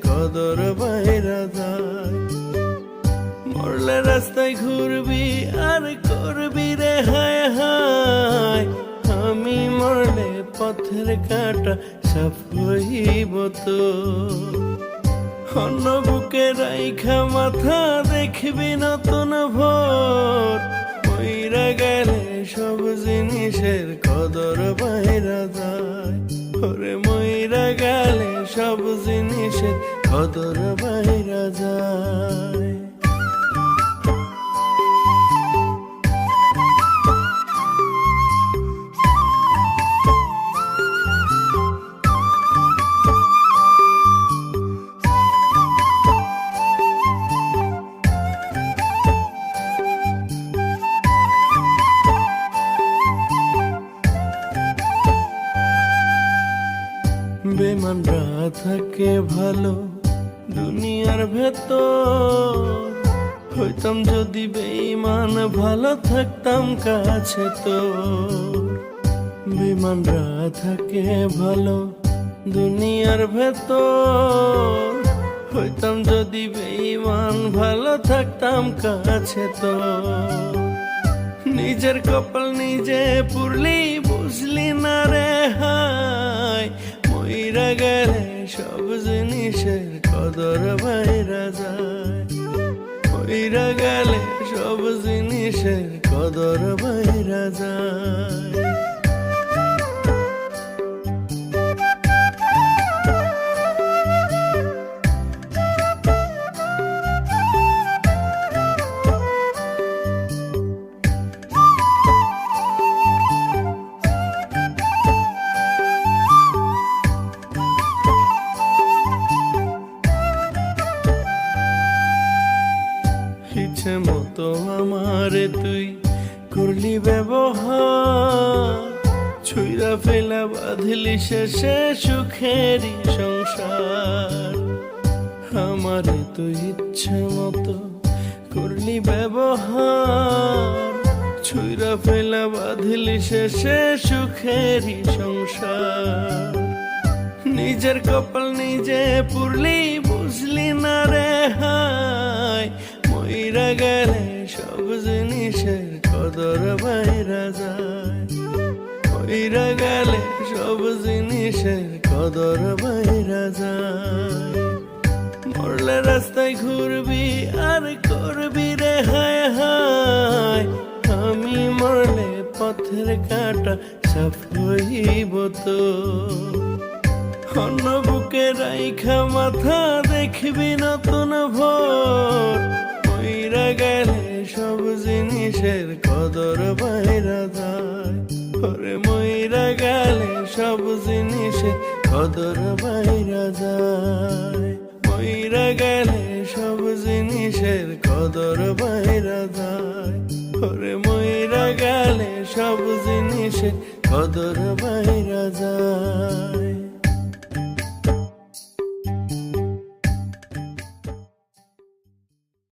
কদর বাইরা যায়। মরলে রাস্তায় ঘুরবি আর করবি রে হায় হায়, আমি মরলে পথের কাঁটা সাফ হইব তো। অন্য বুকে রাইখা মাথা দেখবি নতুন ভোর, মইরা গেলে সব জিনিসের কদর বাইরা যায়। ওরে মইরা গেলে সব জিনিসের কদর বাইরা যায়। বেমানরা থাকে ভালো দুনিয়ার ভেতর, হইতাম যদি বেঈমান ভালো থাকতাম কাছে তোর। বেমানরা থাকে ভালো দুনিয়ার ভেতর, হইতাম যদি বেঈমান ভালো থাকতাম কাছে তোর। নিজের কপাল নিজে পুরলি বুঝলি না রে হায়, মইরা গেলে সব জিনিসের কদর বাইরা যায়। মইরা গেলে সব জিনিসের কদর বাইরা যায়। ইচ্ছে মতো আমারে তুই করলি ব্যবহার, ছুঁইরা ফেলা বাঁধলি শেষে সুখেরই সংসার। আমারে তুই ইচ্ছে মতো করলি ব্যবহার, ছুঁইরা ফেলা বাঁধলি শেষে সুখেরই সংসার। নিজের কপাল নিজে পুরলি বুঝলি না রে হায়, মইরা গেলে সব জিনিসের কদর বাইরা যায়। মইরা গেলে সব জিনিসের কদর বাইরা যায়। মরলে রাস্তায় ঘুরবি আর করবি রে হায় হায়, আমি মরলে পথের কাঁটা সাফ হইব তো। অন্য বুকে রাইখা মাথা দেখবি নতুন ভোর, মইরা গেলে সব জিনিসের কদর বাইরা যায়। ওরে মইরা গেলে সব জিনিসের কদর বাইরা যায়। মইরা গেলে সব জিনিসের কদর বাইরা যায়। ওরে মইরা গেলে সব জিনিসের কদর